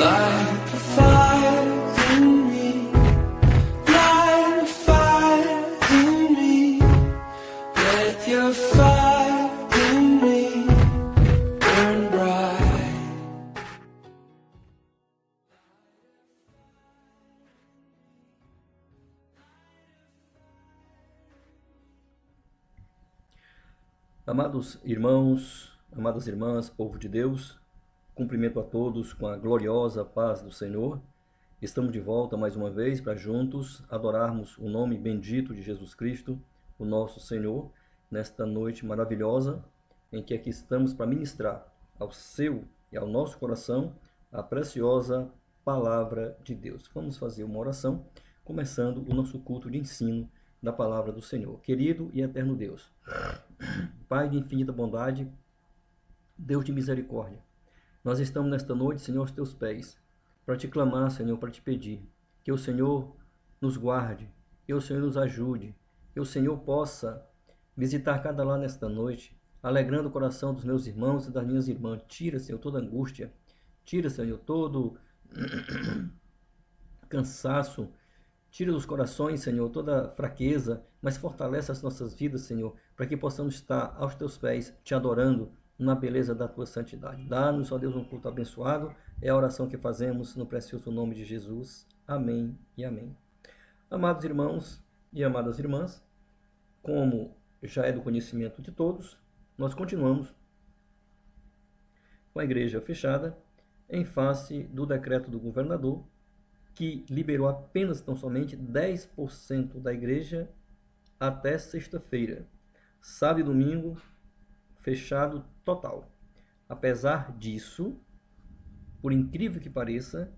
Light a fire in me. Light a fire in me. Let your fire in me burn bright. Amados irmãos, amadas irmãs, povo de Deus, cumprimento a todos com a gloriosa paz do Senhor. Estamos de volta mais uma vez para juntos adorarmos o nome bendito de Jesus Cristo, o nosso Senhor, nesta noite maravilhosa em que aqui estamos para ministrar ao seu e ao nosso coração a preciosa palavra de Deus. Vamos fazer uma oração, começando o nosso culto de ensino da palavra do Senhor. Querido e eterno Deus, Pai de infinita bondade, Deus de misericórdia, nós estamos nesta noite, Senhor, aos teus pés, para te clamar, Senhor, para te pedir que o Senhor nos guarde, que o Senhor nos ajude, que o Senhor possa visitar cada lar nesta noite, alegrando o coração dos meus irmãos e das minhas irmãs. Tira, Senhor, toda angústia, tira, Senhor, todo cansaço, tira dos corações, Senhor, toda fraqueza, mas fortalece as nossas vidas, Senhor, para que possamos estar aos teus pés, te adorando na beleza da tua santidade. Dá-nos, ó Deus, um culto abençoado. É a oração que fazemos no precioso nome de Jesus. Amém e amém. Amados irmãos e amadas irmãs, como já é do conhecimento de todos, nós continuamos com a igreja fechada em face do decreto do governador, que liberou apenas, tão somente, 10% da igreja até sexta-feira. Sábado e domingo, fechado total. Apesar disso, por incrível que pareça,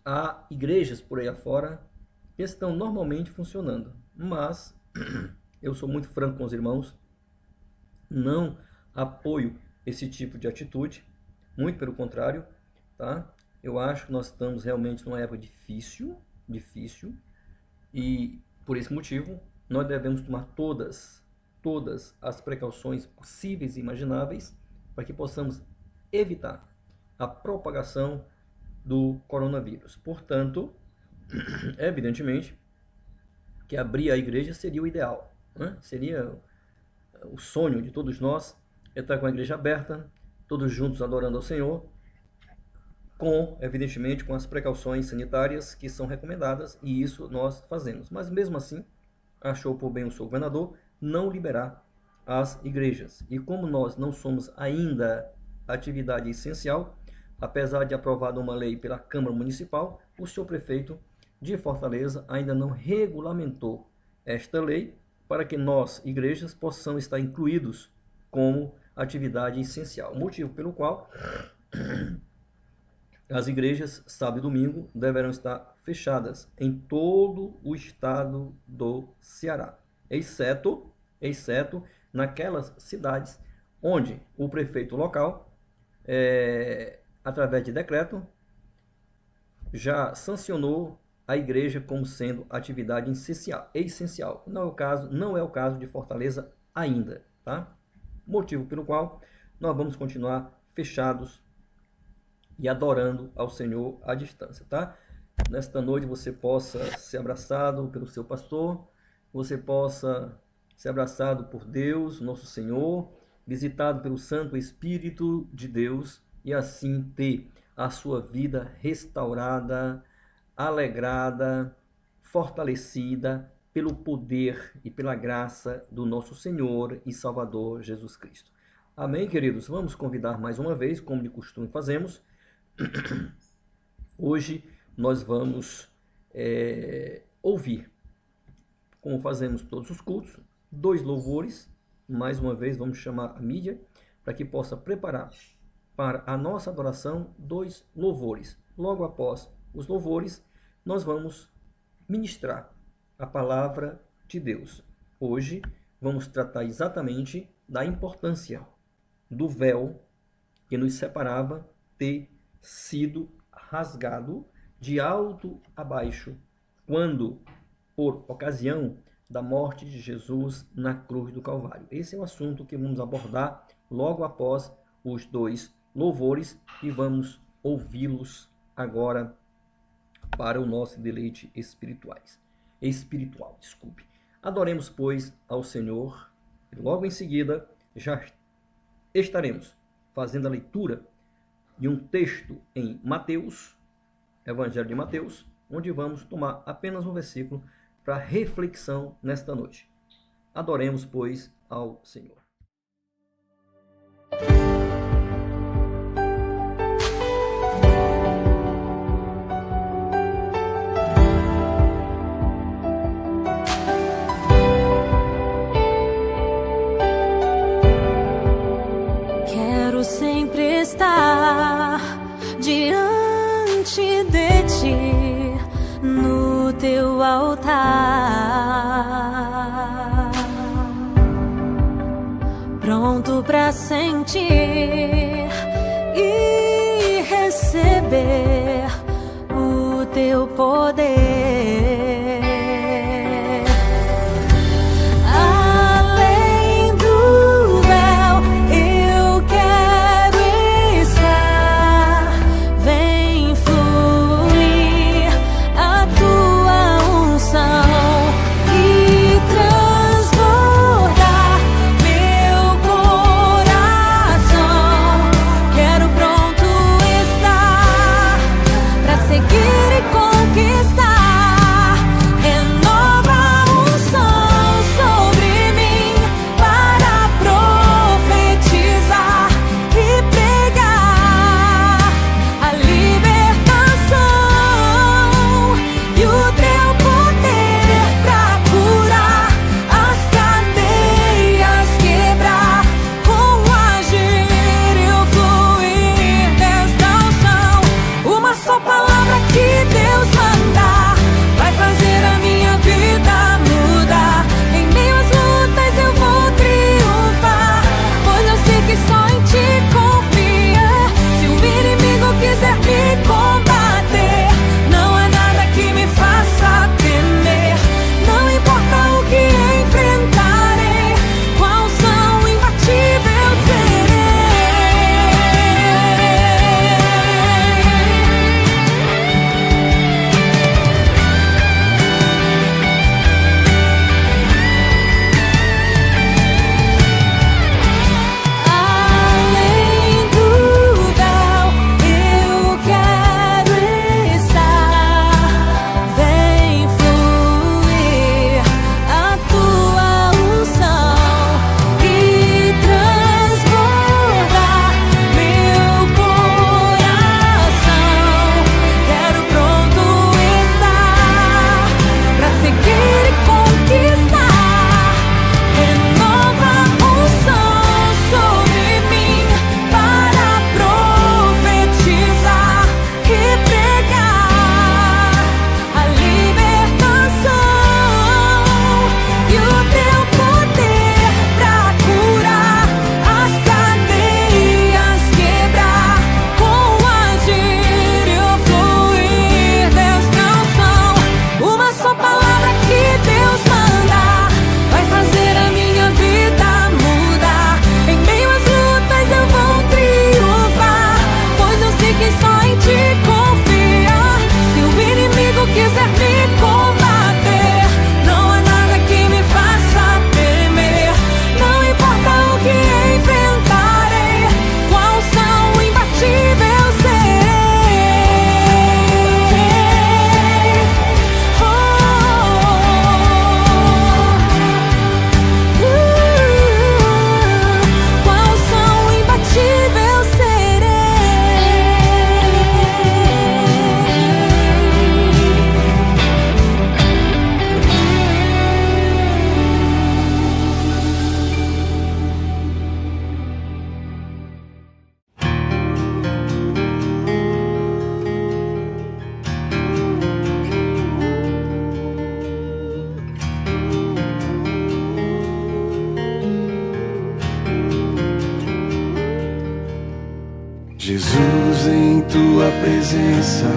há igrejas por aí afora que estão normalmente funcionando. Mas, eu sou muito franco com os irmãos, não apoio esse tipo de atitude, muito pelo contrário, tá? Eu acho que nós estamos realmente numa época difícil, e por esse motivo nós devemos tomar todas as precauções possíveis e imagináveis para que possamos evitar a propagação do coronavírus. Portanto, evidentemente que abrir a igreja seria o ideal, né? Seria o sonho de todos nós, estar com a igreja aberta, todos juntos adorando ao Senhor, evidentemente, com as precauções sanitárias que são recomendadas, e isso nós fazemos. Mas mesmo assim, achou por bem o seu governador não liberar as igrejas. E como nós não somos ainda atividade essencial, apesar de aprovada uma lei pela Câmara Municipal, o senhor prefeito de Fortaleza ainda não regulamentou esta lei para que nós, igrejas, possamos estar incluídos como atividade essencial. Motivo pelo qual as igrejas, sábado e domingo, deverão estar fechadas em todo o estado do Ceará, exceto naquelas cidades onde o prefeito local, através de decreto, já sancionou a igreja como sendo atividade essencial. Não é o caso de Fortaleza ainda, tá? Motivo pelo qual nós vamos continuar fechados e adorando ao Senhor à distância, tá? Nesta noite você possa ser abraçado pelo seu pastor, você possa ser abraçado por Deus, nosso Senhor, visitado pelo Santo Espírito de Deus, e assim ter a sua vida restaurada, alegrada, fortalecida pelo poder e pela graça do nosso Senhor e Salvador Jesus Cristo. Amém, queridos? Vamos convidar mais uma vez, como de costume fazemos. Hoje nós vamos ouvir, como fazemos todos os cultos, 2 louvores. Mais uma vez vamos chamar a mídia para que possa preparar para a nossa adoração 2 louvores. Logo após os louvores, nós vamos ministrar a palavra de Deus. Hoje vamos tratar exatamente da importância do véu que nos separava ter sido rasgado de alto a baixo, quando, por ocasião da morte de Jesus na cruz do Calvário. Esse é o assunto que vamos abordar logo após os 2 louvores, e vamos ouvi-los agora para o nosso deleite espiritual. Adoremos, pois, ao Senhor, e logo em seguida já estaremos fazendo a leitura de um texto em Mateus, Evangelho de Mateus, onde vamos tomar apenas um versículo para reflexão nesta noite. Adoremos, pois, ao Senhor. Quero sempre estar diante de ti, no teu altar, pronto para sentir e receber o teu poder. Além do véu, eu quero estar. Vem fluir a tua unção e transbordar meu coração. Quero pronto estar para seguir e conquistar. Renova a unção sobre mim para profetizar e pregar a libertação e o teu poder para curar as cadeias, quebrar com o agir e o fluir desta unção. Uma só palavra que Deus mandar vai fazer a minha vida mudar. Em meio às lutas eu vou triunfar, pois eu sei que só em ti confia. Se o inimigo quiser me combater, não há nada que me faça temer. Não importa o que enfrentarei, qual são imbatível serei. Além do véu, eu quero estar. Vem fluir a tua unção e transbordar meu coração. Quero pronto estar para seguir e conquistar. Renova a unção sobre mim para profetizar e pregar a libertação e o teu poder para curar as cadeias, quebrar com o agir e o fluir desta unção. Uma só palavra que Deus mandar vai fazer a minha vida mudar. Em meio às lutas eu vou triunfar, pois eu sei que só em ti confia. Se o inimigo quiser me combater, não há nada que me faça temer. Não importa o que enfrentarei, qual são imbatível serei. Qual são imbatível Jesus, em tua presença,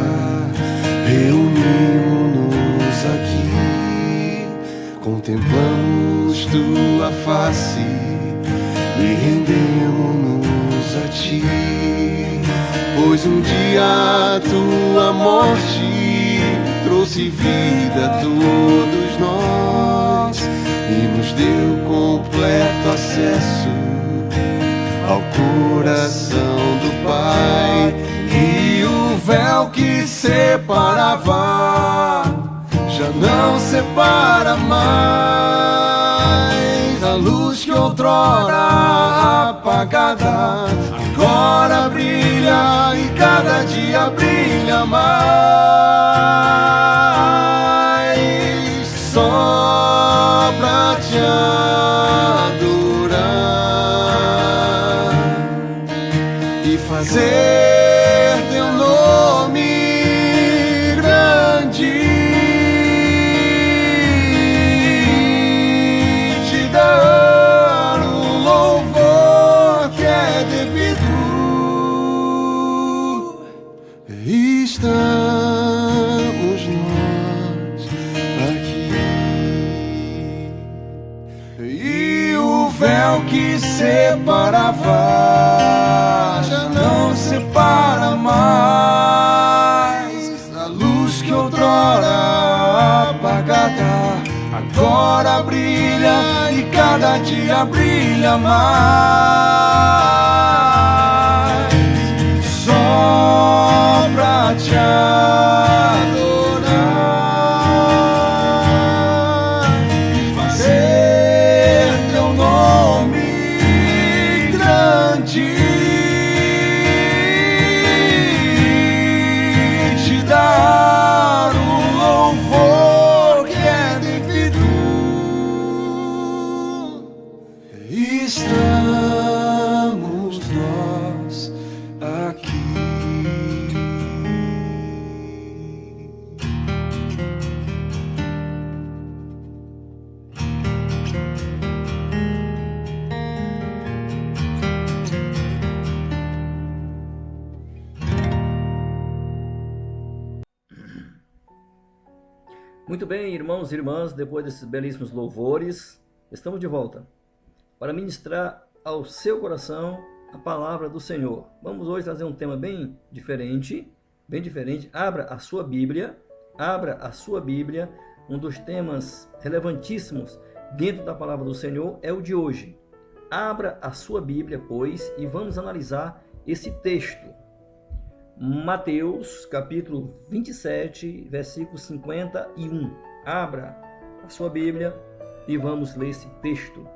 reunimos-nos aqui, contemplamos tua face e rendemos-nos a ti. Pois um dia a tua morte trouxe vida a todos nós e nos deu completo acesso ao coração do Pai. E o véu que separava já não separa mais. A luz que outrora apagada agora brilha e cada dia brilha mais. Só pra te adorar e fazer teu nome grande, te dar o louvor que é devido. Estamos nós aqui e o véu que separava já não separa mais. A luz que outrora apagada agora brilha e cada dia brilha mais. Só pra te adorar e fazer teu nome grande, te dar o louvor que é devido. Estamos nós aqui. Muito bem, irmãos e irmãs, depois desses belíssimos louvores, estamos de volta para ministrar ao seu coração a palavra do Senhor. Vamos hoje trazer um tema bem diferente. Abra a sua Bíblia. Um dos temas relevantíssimos dentro da palavra do Senhor é o de hoje. Abra a sua Bíblia, pois, e vamos analisar esse texto. Mateus, capítulo 27, versículo 51. Abra a sua Bíblia e vamos ler esse texto,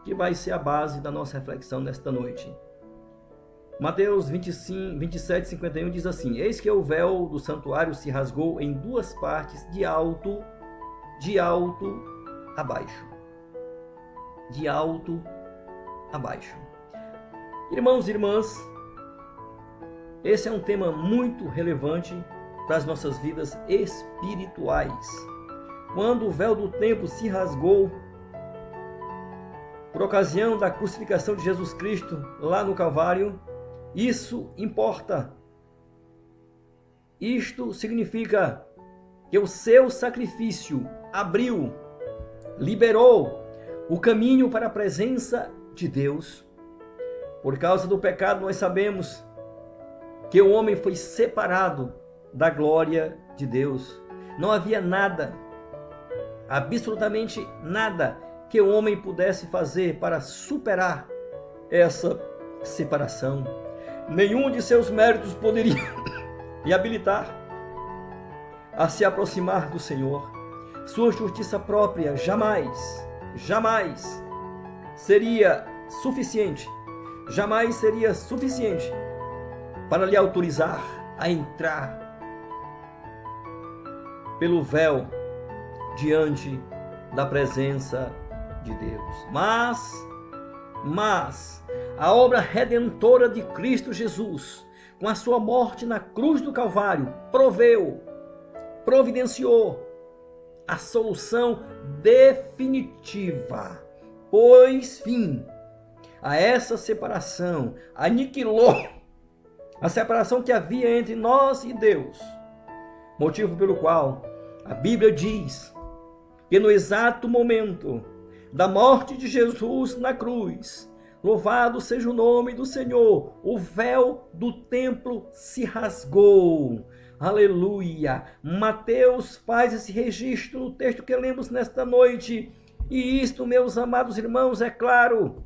que vai ser a base da nossa reflexão nesta noite. Mateus 27, 51 diz assim: Eis que o véu do santuário se rasgou em duas partes, de alto a baixo. De alto a baixo. Irmãos e irmãs, esse é um tema muito relevante para as nossas vidas espirituais. Quando o véu do templo se rasgou por ocasião da crucificação de Jesus Cristo lá no Calvário, isso importa. Isto significa que o seu sacrifício abriu, liberou o caminho para a presença de Deus. Por causa do pecado, nós sabemos que o homem foi separado da glória de Deus. Não havia nada, absolutamente nada, que o homem pudesse fazer para superar essa separação. Nenhum de seus méritos poderia lhe habilitar a se aproximar do Senhor. Sua justiça própria jamais seria suficiente para lhe autorizar a entrar pelo véu diante da presença de Deus. Mas a obra redentora de Cristo Jesus, com a sua morte na cruz do Calvário, providenciou a solução definitiva, pôs fim a essa separação, aniquilou a separação que havia entre nós e Deus, motivo pelo qual a Bíblia diz que no exato momento da morte de Jesus na cruz, Louvado seja o nome do Senhor. O véu do templo se rasgou. Aleluia. Mateus faz esse registro no texto que lemos nesta noite. E isto, meus amados irmãos, é claro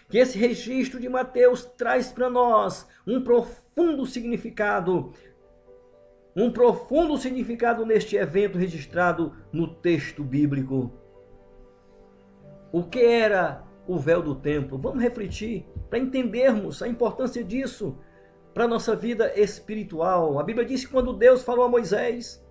que esse registro de Mateus traz para nós um profundo significado neste evento registrado no texto bíblico. O que era o véu do templo? Vamos refletir para entendermos a importância disso para a nossa vida espiritual. A Bíblia diz que quando Deus falou a Moisés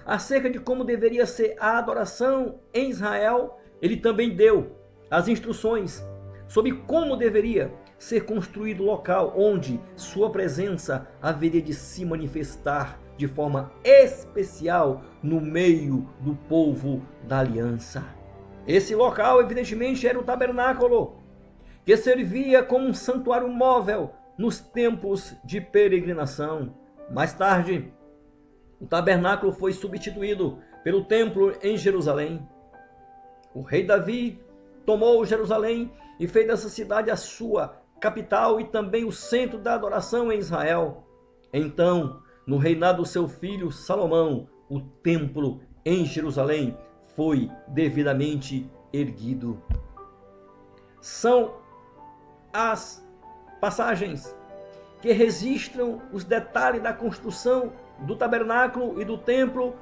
acerca de como deveria ser a adoração em Israel, ele também deu as instruções sobre como deveria ser construído o local onde sua presença haveria de se manifestar de forma especial no meio do povo da aliança. Esse local, evidentemente, era o tabernáculo, que servia como um santuário móvel nos tempos de peregrinação. Mais tarde, o tabernáculo foi substituído pelo templo em Jerusalém. O rei Davi tomou Jerusalém e fez dessa cidade a sua capital e também o centro da adoração em Israel. Então, no reinado do seu filho Salomão, o templo em Jerusalém foi devidamente erguido. São as passagens que registram os detalhes da construção do tabernáculo e do templo,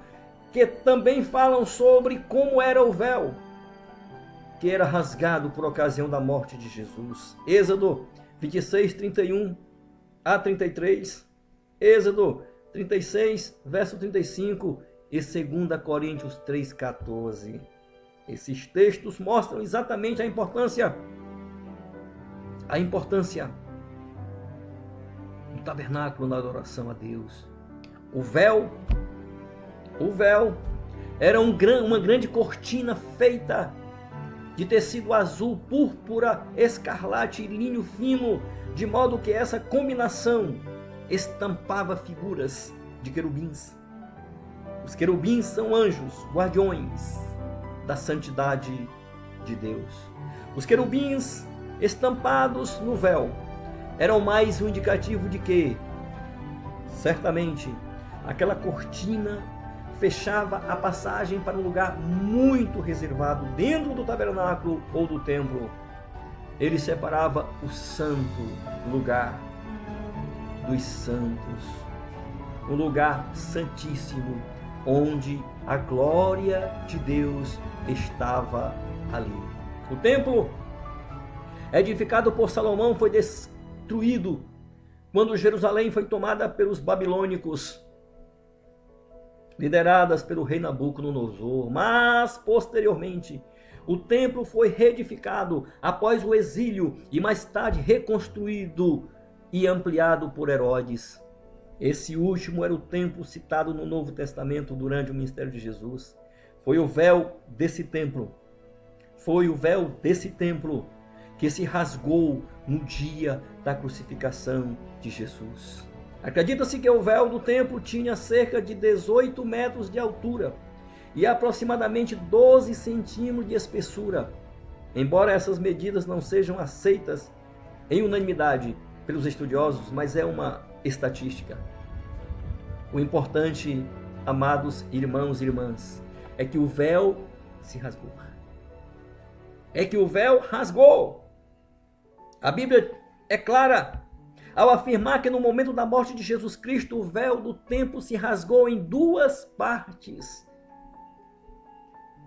que também falam sobre como era o véu que era rasgado por ocasião da morte de Jesus. Êxodo 26, 31 a 33, Êxodo 36, verso 35 e 2 Coríntios 3, 14. Esses textos mostram exatamente a importância do tabernáculo na adoração a Deus. O véu era uma grande cortina feita de tecido azul, púrpura, escarlate e linho fino, de modo que essa combinação estampava figuras de querubins. Os querubins são anjos, guardiões da santidade de Deus. Os querubins estampados no véu eram mais um indicativo de que, certamente, aquela cortina fechava a passagem para um lugar muito reservado dentro do tabernáculo ou do templo. Ele separava o santo lugar dos santos, um lugar santíssimo, onde a glória de Deus estava ali. O templo, edificado por Salomão, foi destruído quando Jerusalém foi tomada pelos babilônicos, lideradas pelo rei Nabucodonosor. Mas, posteriormente, o templo foi reedificado após o exílio e mais tarde reconstruído e ampliado por Herodes. Esse último era o templo citado no Novo Testamento durante o ministério de Jesus. Foi o véu desse templo que se rasgou no dia da crucificação de Jesus. Acredita-se que o véu do templo tinha cerca de 18 metros de altura e aproximadamente 12 centímetros de espessura. Embora essas medidas não sejam aceitas em unanimidade pelos estudiosos, mas é uma estatística. O importante, amados irmãos e irmãs, é que o véu se rasgou. A Bíblia é clara ao afirmar que no momento da morte de Jesus Cristo, o véu do templo se rasgou em duas partes.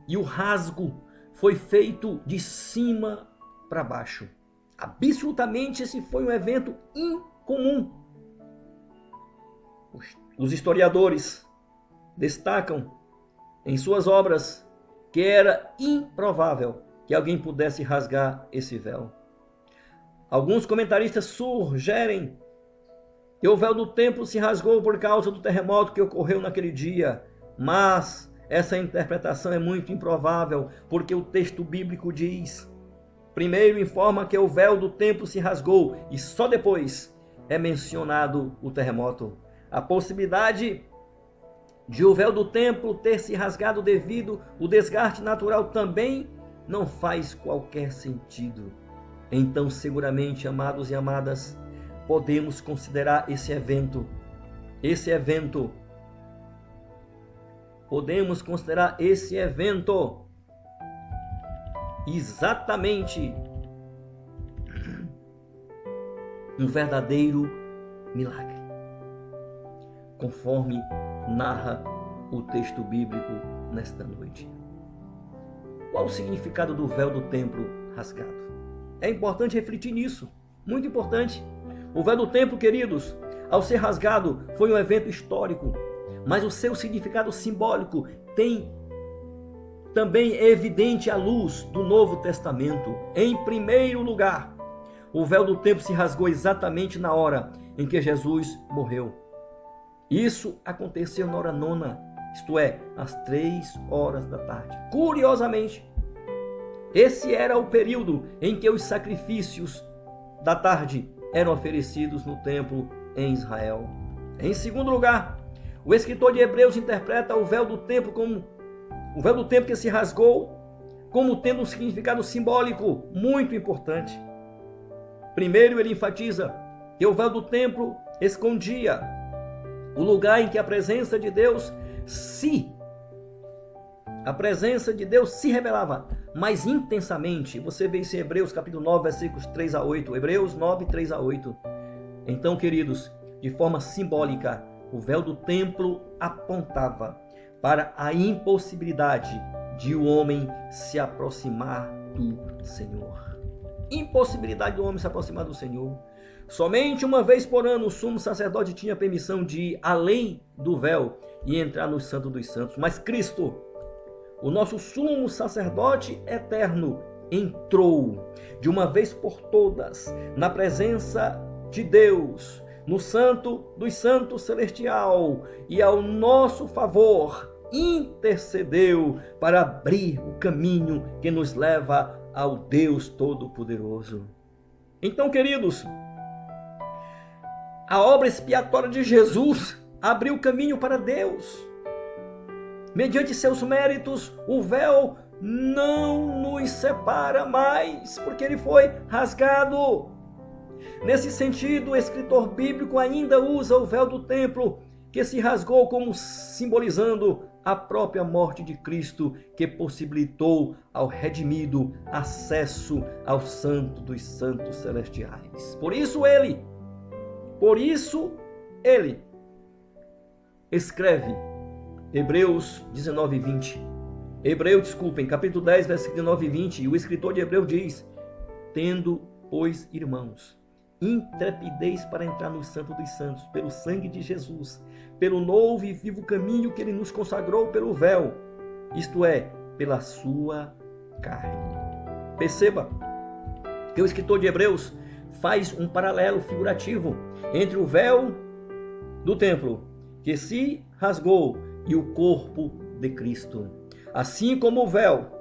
E o rasgo foi feito de cima para baixo. Absolutamente, esse foi um evento incomum. Os historiadores destacam em suas obras que era improvável que alguém pudesse rasgar esse véu. Alguns comentaristas sugerem que o véu do templo se rasgou por causa do terremoto que ocorreu naquele dia, mas essa interpretação é muito improvável, porque o texto bíblico diz: primeiro informa que o véu do templo se rasgou e só depois é mencionado o terremoto. A possibilidade de o véu do templo ter se rasgado devido ao desgaste natural também não faz qualquer sentido. Então, seguramente, amados e amadas, podemos considerar podemos considerar esse evento exatamente um verdadeiro milagre, conforme narra o texto bíblico nesta noite. Qual o significado do véu do templo rasgado? É importante refletir nisso, muito importante. O véu do templo, queridos, ao ser rasgado, foi um evento histórico, mas o seu significado simbólico tem também evidente à luz do Novo Testamento. Em primeiro lugar, o véu do templo se rasgou exatamente na hora em que Jesus morreu. Isso aconteceu na hora nona, isto é, às 3 da tarde. Curiosamente, esse era o período em que os sacrifícios da tarde eram oferecidos no templo em Israel. Em segundo lugar, o escritor de Hebreus interpreta o véu do templo que se rasgou como tendo um significado simbólico muito importante. Primeiro, ele enfatiza que o véu do templo escondia o lugar em que a presença de Deus se revelava mais intensamente. Você vê isso em Hebreus capítulo 9, versículos 3 a 8. Hebreus 9, 3 a 8. Então, queridos, de forma simbólica, o véu do templo apontava para a impossibilidade de o homem se aproximar do Senhor. Impossibilidade do homem se aproximar do Senhor. Somente uma vez por ano o sumo sacerdote tinha permissão de ir além do véu e entrar no Santo dos Santos. Mas Cristo, o nosso sumo sacerdote eterno, entrou de uma vez por todas na presença de Deus, no Santo dos Santos celestial, e ao nosso favor intercedeu para abrir o caminho que nos leva ao Deus Todo-Poderoso. Então, queridos, a obra expiatória de Jesus abriu o caminho para Deus. Mediante seus méritos, o véu não nos separa mais, porque ele foi rasgado. Nesse sentido, o escritor bíblico ainda usa o véu do templo, que se rasgou como simbolizando a própria morte de Cristo, que possibilitou ao redimido acesso ao Santo dos Santos celestiais. Por isso ele escreve Hebreus 19, 20. Capítulo 10, versículo 19 e 20. E o escritor de Hebreus diz: tendo, pois, irmãos, intrepidez para entrar no Santo dos Santos, pelo sangue de Jesus, pelo novo e vivo caminho que ele nos consagrou pelo véu, isto é, pela sua carne. Perceba que o escritor de Hebreus faz um paralelo figurativo entre o véu do templo, que se rasgou, e o corpo de Cristo. Assim como o véu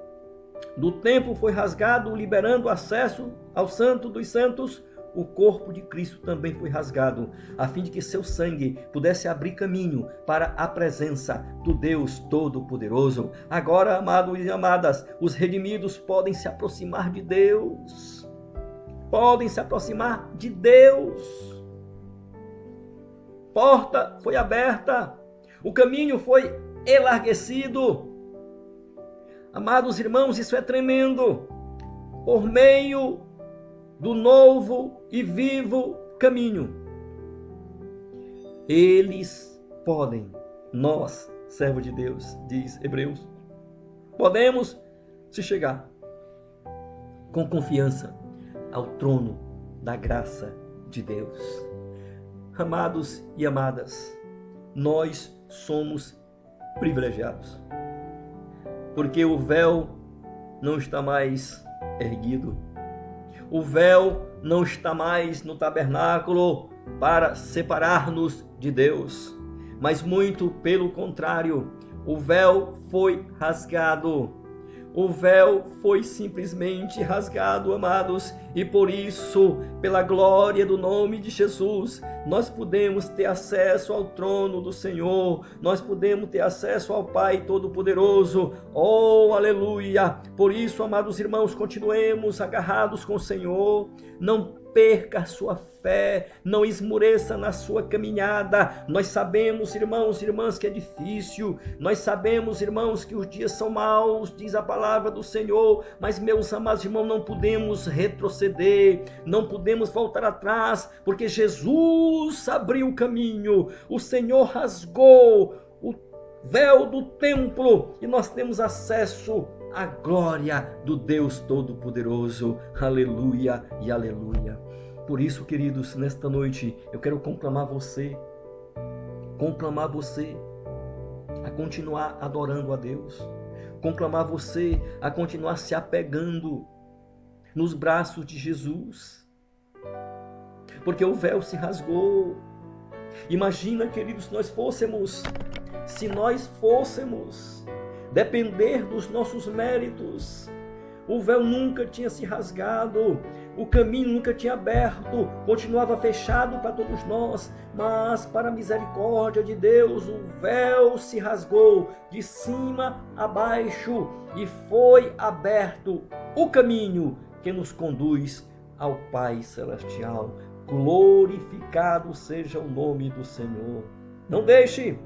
do templo foi rasgado, liberando acesso ao Santo dos Santos, o corpo de Cristo também foi rasgado, a fim de que seu sangue pudesse abrir caminho para a presença do Deus Todo-Poderoso. Agora, amados e amadas, os redimidos podem se aproximar de Deus. Porta foi aberta, o caminho foi elarguecido. Amados irmãos, isso é tremendo. Por meio do novo e vivo caminho, eles podem, nós, servos de Deus, diz Hebreus, podemos se chegar com confiança ao trono da graça de Deus. Amados e amadas, nós somos privilegiados, porque o véu não está mais erguido. O véu não está mais no tabernáculo para separar-nos de Deus, mas muito pelo contrário, o véu foi rasgado. O véu foi simplesmente rasgado, amados, e por isso, pela glória do nome de Jesus, nós podemos ter acesso ao trono do Senhor, nós podemos ter acesso ao Pai Todo-Poderoso. Oh, aleluia! Por isso, amados irmãos, continuemos agarrados com o Senhor, não perca a sua fé, não esmoreça na sua caminhada. Nós sabemos, irmãos e irmãs, que é difícil, nós sabemos, irmãos, que os dias são maus, diz a palavra do Senhor, mas, meus amados irmãos, não podemos retroceder, não podemos voltar atrás, porque Jesus abriu o caminho, o Senhor rasgou o véu do templo e nós temos acesso à glória do Deus Todo-Poderoso. Aleluia e aleluia. Por isso, queridos, nesta noite eu quero conclamar você a continuar adorando a Deus, conclamar você a continuar se apegando nos braços de Jesus, porque o véu se rasgou. Imagina, queridos, se nós fôssemos depender dos nossos méritos, o véu nunca tinha se rasgado, o caminho nunca tinha aberto, continuava fechado para todos nós, mas para a misericórdia de Deus, o véu se rasgou de cima a baixo e foi aberto o caminho que nos conduz ao Pai Celestial. Glorificado seja o nome do Senhor. Não deixe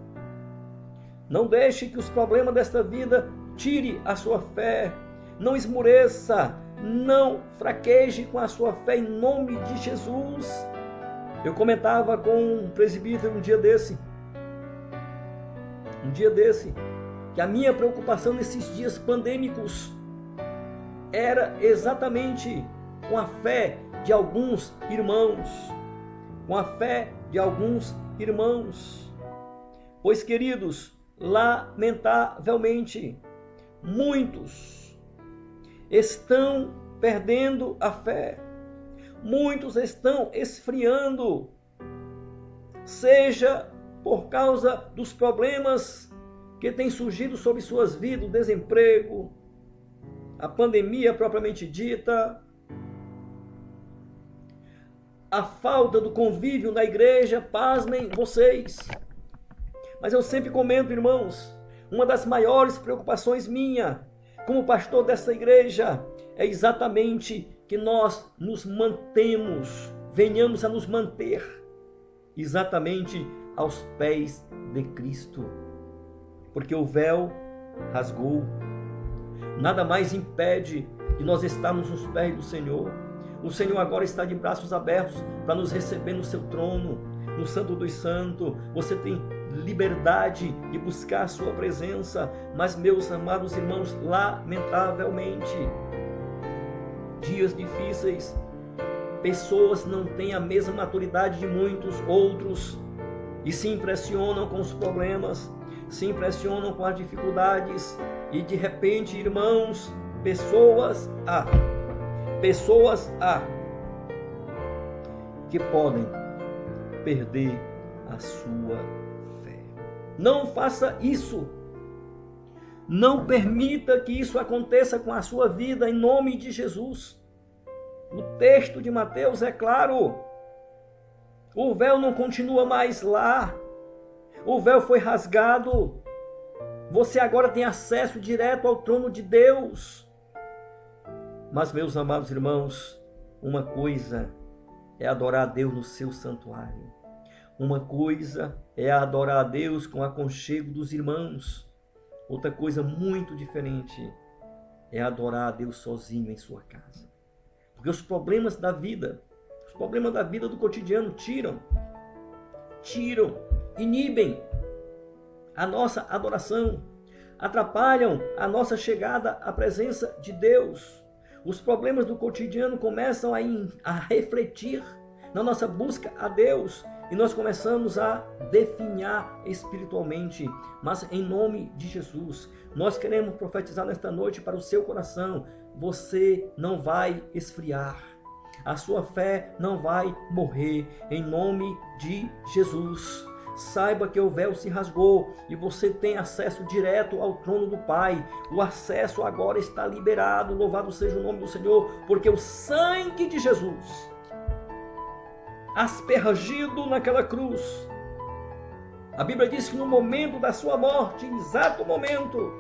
que os problemas desta vida tire a sua fé. Não esmoreça, não fraqueje com a sua fé em nome de Jesus. Eu comentava com um presbítero um dia desse, que a minha preocupação nesses dias pandêmicos era exatamente com a fé de alguns irmãos. Pois, queridos, lamentavelmente, muitos estão perdendo a fé, muitos estão esfriando, seja por causa dos problemas que têm surgido sobre suas vidas, o desemprego, a pandemia propriamente dita, a falta do convívio na igreja. Pasmem vocês, mas eu sempre comento, irmãos, uma das maiores preocupações minha como pastor dessa igreja é exatamente que nós venhamos a nos manter exatamente aos pés de Cristo, porque o véu rasgou, nada mais impede de nós estarmos nos pés do Senhor. O Senhor agora está de braços abertos para nos receber no seu trono, no Santo dos Santos. Você tem liberdade de buscar a sua presença, mas, meus amados irmãos, lamentavelmente, dias difíceis, pessoas não têm a mesma maturidade de muitos outros e se impressionam com os problemas, se impressionam com as dificuldades e, de repente, irmãos, pessoas que podem perder a sua fé. Não faça isso. Não permita que isso aconteça com a sua vida, em nome de Jesus. O texto de Mateus é claro. O véu não continua mais lá. O véu foi rasgado. Você agora tem acesso direto ao trono de Deus. Mas, meus amados irmãos, uma coisa é adorar a Deus no seu santuário. Uma coisa é adorar a Deus com o aconchego dos irmãos. Outra coisa muito diferente é adorar a Deus sozinho em sua casa. Porque os problemas da vida do cotidiano inibem a nossa adoração, atrapalham a nossa chegada à presença de Deus. Os problemas do cotidiano começam a refletir na nossa busca a Deus e nós começamos a definhar espiritualmente. Mas, em nome de Jesus, nós queremos profetizar nesta noite para o seu coração: você não vai esfriar, a sua fé não vai morrer, em nome de Jesus. saiba que o véu se rasgou e você tem acesso direto ao trono do Pai. O acesso agora está liberado, louvado seja o nome do Senhor, porque o sangue de Jesus, aspergido naquela cruz, a Bíblia diz que no momento da sua morte, exato momento,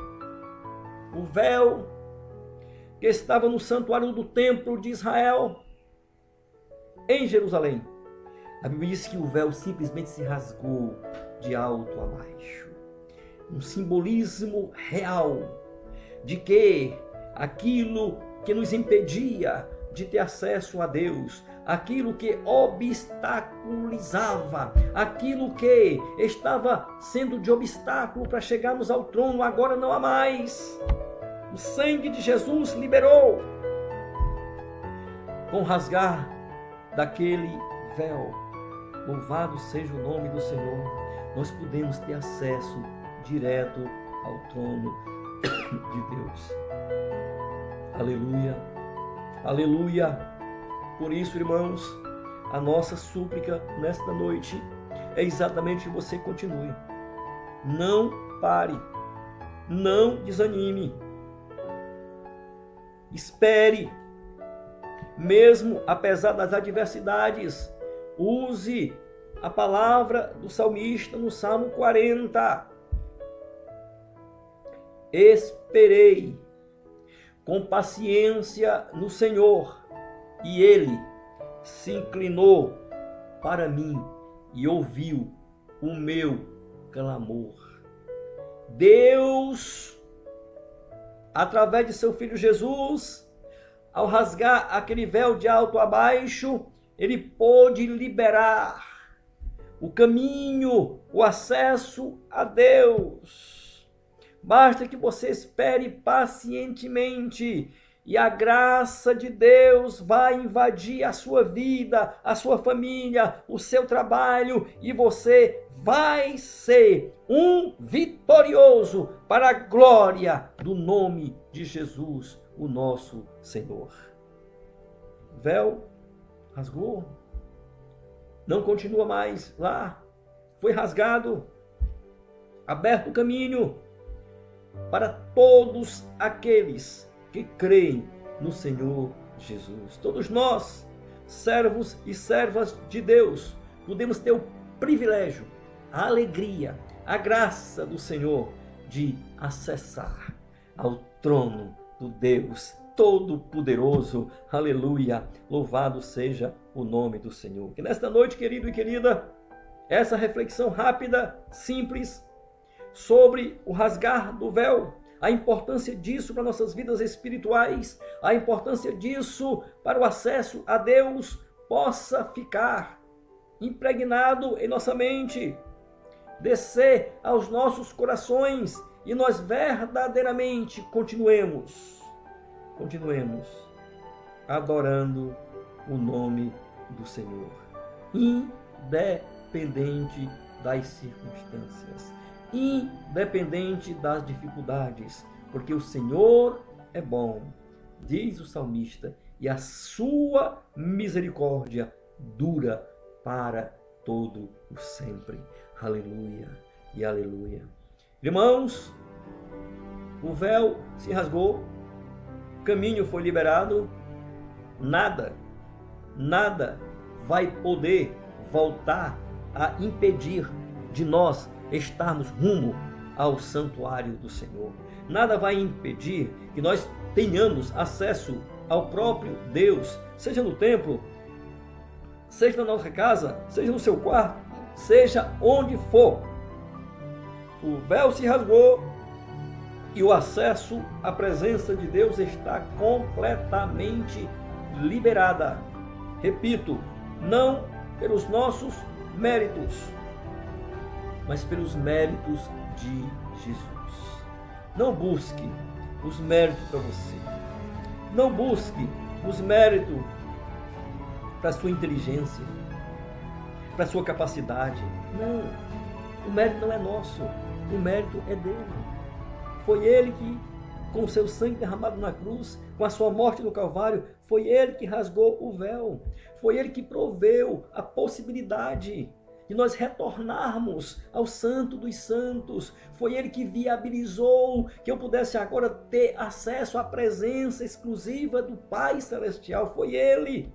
o véu que estava no santuário do templo de Israel, em Jerusalém, a Bíblia diz que o véu simplesmente se rasgou de alto a baixo. Um simbolismo real de que aquilo que nos impedia de ter acesso a Deus, aquilo que obstaculizava, aquilo que estava sendo de obstáculo para chegarmos ao trono, agora não há mais. O sangue de Jesus liberou. Com o rasgar daquele véu, louvado seja o nome do Senhor, nós podemos ter acesso direto ao trono de Deus. Aleluia, aleluia. Por isso, irmãos, a nossa súplica nesta noite é exatamente que você continue. Não pare, não desanime. Espere, mesmo apesar das adversidades. Use a palavra do salmista no Salmo 40. Esperei com paciência no Senhor, e Ele se inclinou para mim e ouviu o meu clamor. Deus, através de seu Filho Jesus, ao rasgar aquele véu de alto a baixo, Ele pôde liberar o caminho, o acesso a Deus. Basta que você espere pacientemente e a graça de Deus vai invadir a sua vida, a sua família, o seu trabalho, e você vai ser um vitorioso para a glória do nome de Jesus, o nosso Senhor. O véu rasgou, não continua mais lá, foi rasgado, aberto o caminho para todos aqueles que creem no Senhor Jesus. Todos nós, servos e servas de Deus, podemos ter o privilégio, a alegria, a graça do Senhor de acessar ao trono do Deus Todo-Poderoso. Aleluia! Louvado seja o nome do Senhor. Que nesta noite, querido e querida, essa reflexão rápida, simples, sobre o rasgar do véu, a importância disso para nossas vidas espirituais, a importância disso para o acesso a Deus, possa ficar impregnado em nossa mente, descer aos nossos corações, e nós verdadeiramente continuemos adorando o nome do Senhor, independente das circunstâncias, independente das dificuldades, porque o Senhor é bom, diz o salmista, e a sua misericórdia dura para todo o sempre. Aleluia e aleluia. Irmãos, o véu se rasgou, o caminho foi liberado, nada vai poder voltar a impedir de nós estarmos rumo ao santuário do Senhor. Nada vai impedir que nós tenhamos acesso ao próprio Deus, seja no templo, seja na nossa casa, seja no seu quarto, seja onde for. O véu se rasgou e o acesso à presença de Deus está completamente liberada. Repito, não pelos nossos méritos, mas pelos méritos de Jesus. Não busque os méritos para você. Não busque os méritos para a sua inteligência, para a sua capacidade. Não, o mérito não é nosso, o mérito é dele. Foi ele que, com o seu sangue derramado na cruz, com a sua morte no Calvário, foi ele que rasgou o véu. Foi ele que proveu a possibilidade de nós retornarmos ao Santo dos Santos. Foi Ele que viabilizou que eu pudesse agora ter acesso à presença exclusiva do Pai Celestial. Foi Ele,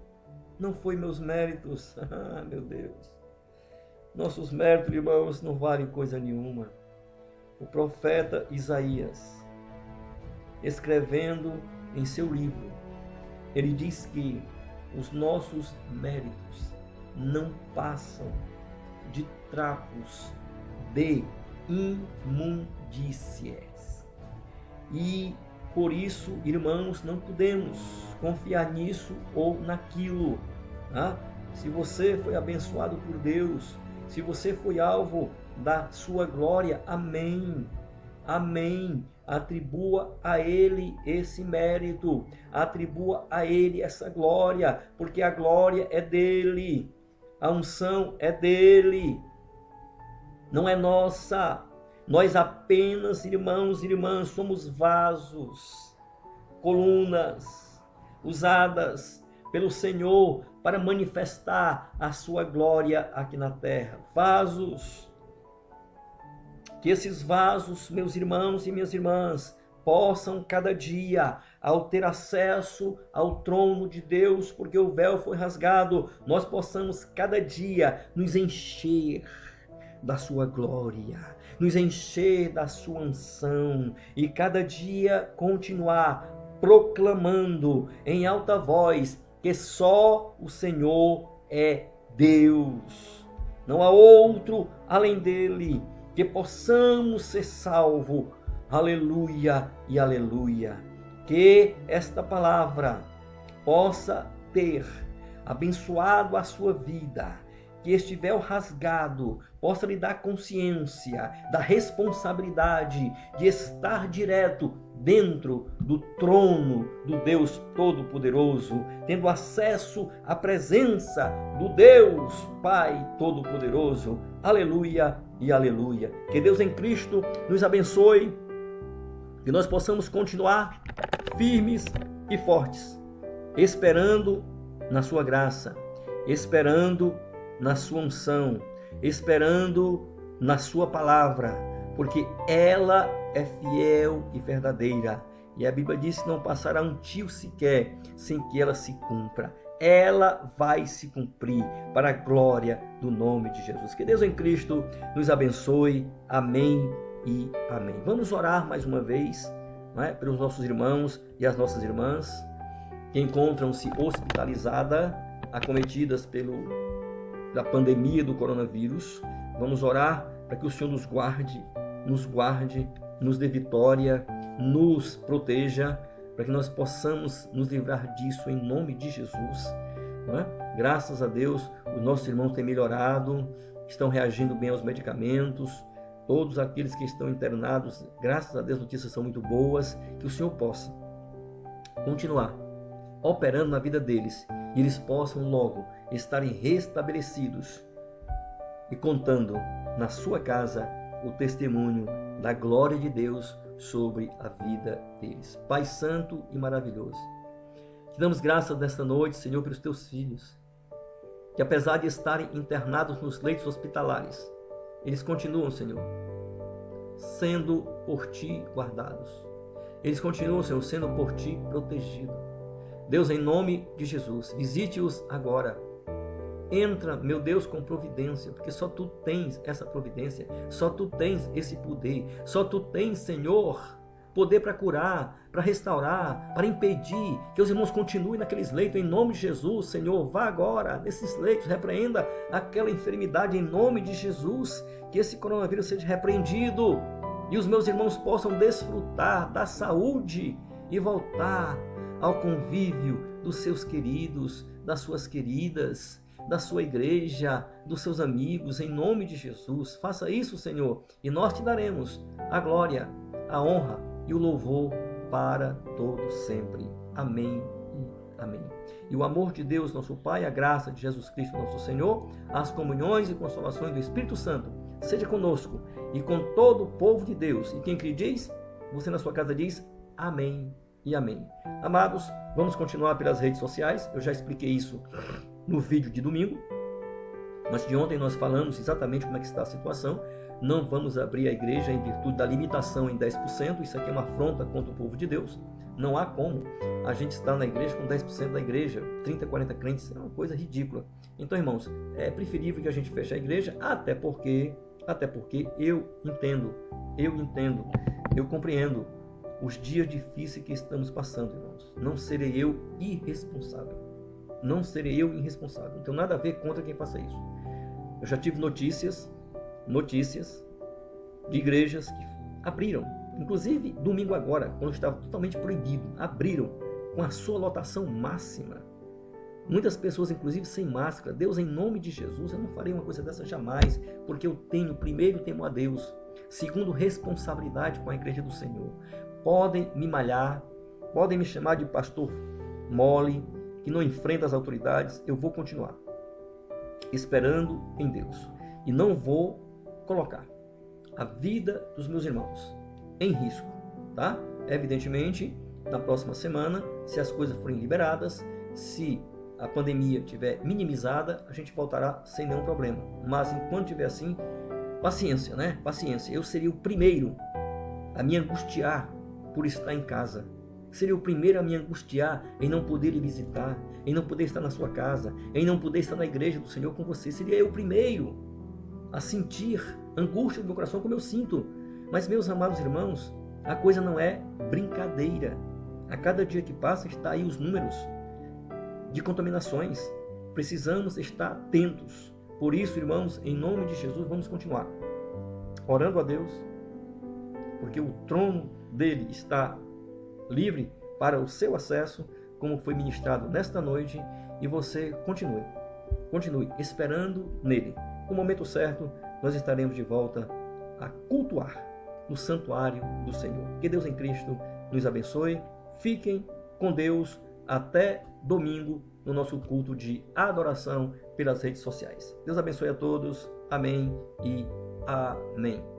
não foi meus méritos. Ah, meu Deus, nossos méritos, irmãos, não valem coisa nenhuma. O profeta Isaías, escrevendo em seu livro, ele diz que os nossos méritos não passam de trapos de imundícias. E por isso, irmãos, não podemos confiar nisso ou naquilo. Tá? Se você foi abençoado por Deus, se você foi alvo da sua glória, amém, amém. Atribua a Ele esse mérito, atribua a Ele essa glória, porque a glória é dEle, a unção é dEle, não é nossa. Nós apenas, irmãos e irmãs, somos vasos, colunas, usadas pelo Senhor para manifestar a sua glória aqui na terra. Vasos. Que esses vasos, meus irmãos e minhas irmãs, possam cada dia, ao ter acesso ao trono de Deus, porque o véu foi rasgado, nós possamos cada dia nos encher da sua glória, nos encher da sua unção e cada dia continuar proclamando em alta voz que só o Senhor é Deus, não há outro além dele. Que possamos ser salvos, aleluia e aleluia. Que esta palavra possa ter abençoado a sua vida, que este véu rasgado possa lhe dar consciência da responsabilidade de estar direto dentro do trono do Deus Todo-Poderoso, tendo acesso à presença do Deus Pai Todo-Poderoso. Aleluia e aleluia. Que Deus em Cristo nos abençoe, que nós possamos continuar firmes e fortes, esperando na sua graça, esperando na sua unção, esperando na sua palavra, porque ela é fiel e verdadeira. E a Bíblia diz que não passará um tio sequer sem que ela se cumpra. Ela vai se cumprir para a glória do nome de Jesus. Que Deus em Cristo nos abençoe. Amém e amém. Vamos orar mais uma vez, não é? Pelos nossos irmãos e as nossas irmãs que encontram-se hospitalizadas, acometidas da pandemia do coronavírus. Vamos orar para que o Senhor nos guarde, nos dê vitória, nos proteja, para que nós possamos nos livrar disso em nome de Jesus. Não é? Graças a Deus, os nossos irmãos têm melhorado, estão reagindo bem aos medicamentos. Todos aqueles que estão internados, graças a Deus, notícias são muito boas. Que o Senhor possa continuar operando na vida deles e eles possam logo estarem restabelecidos e contando na sua casa o testemunho da glória de Deus sobre a vida deles. Pai Santo e maravilhoso, te damos graças nesta noite, Senhor, pelos teus filhos, que apesar de estarem internados nos leitos hospitalares, eles continuam, Senhor, sendo por ti guardados. Eles continuam, Senhor, sendo por ti protegidos. Deus, em nome de Jesus, visite-os agora. Entra, meu Deus, com providência, porque só tu tens essa providência, só tu tens esse poder, só tu tens, Senhor, poder para curar, para restaurar, para impedir que os irmãos continuem naqueles leitos, em nome de Jesus. Senhor, vá agora nesses leitos, repreenda aquela enfermidade em nome de Jesus, que esse coronavírus seja repreendido e os meus irmãos possam desfrutar da saúde e voltar ao convívio dos seus queridos, das suas queridas, da sua igreja, dos seus amigos, em nome de Jesus. Faça isso, Senhor, e nós te daremos a glória, a honra e o louvor para todos sempre. Amém e amém. E o amor de Deus, nosso Pai, a graça de Jesus Cristo, nosso Senhor, as comunhões e consolações do Espírito Santo, seja conosco e com todo o povo de Deus. E quem crê diz, você na sua casa diz, amém e amém. Amados, vamos continuar pelas redes sociais. Eu já expliquei isso no vídeo de domingo. Mas de ontem nós falamos exatamente como é que está a situação. Não vamos abrir a igreja em virtude da limitação em 10%. Isso aqui é uma afronta contra o povo de Deus. Não há como a gente estar na igreja com 10% da igreja, 30, 40 crentes, é uma coisa ridícula. Então, irmãos, é preferível que a gente feche a igreja, até porque eu entendo, eu compreendo os dias difíceis que estamos passando, irmãos. Não serei eu irresponsável. Não serei eu irresponsável. Não tenho nada a ver contra quem faça isso. Eu já tive notícias de igrejas que abriram, inclusive domingo agora, quando estava totalmente proibido, abriram com a sua lotação máxima. Muitas pessoas, inclusive, sem máscara. Deus, em nome de Jesus, eu não farei uma coisa dessa jamais, porque eu tenho, primeiro, temo a Deus. Segundo, responsabilidade com a igreja do Senhor. Podem me malhar, podem me chamar de pastor mole, que não enfrenta as autoridades. Eu vou continuar esperando em Deus. E não vou colocar a vida dos meus irmãos em risco, tá? Evidentemente, na próxima semana, se as coisas forem liberadas, se a pandemia estiver minimizada, a gente voltará sem nenhum problema. Mas enquanto estiver assim, paciência, né? Paciência. Eu seria o primeiro a me angustiar por estar em casa. Seria o primeiro a me angustiar em não poder lhe visitar, em não poder estar na sua casa, em não poder estar na igreja do Senhor com você. Seria eu o primeiro a sentir angústia no meu coração como eu sinto. Mas, meus amados irmãos, a coisa não é brincadeira. A cada dia que passa está aí os números de contaminações. Precisamos estar atentos. Por isso, irmãos, em nome de Jesus, vamos continuar orando a Deus, porque o trono dele está livre para o seu acesso, como foi ministrado nesta noite, e você continue esperando nele. No momento certo, nós estaremos de volta a cultuar no santuário do Senhor. Que Deus em Cristo nos abençoe. Fiquem com Deus até domingo no nosso culto de adoração pelas redes sociais. Deus abençoe a todos. Amém e amém.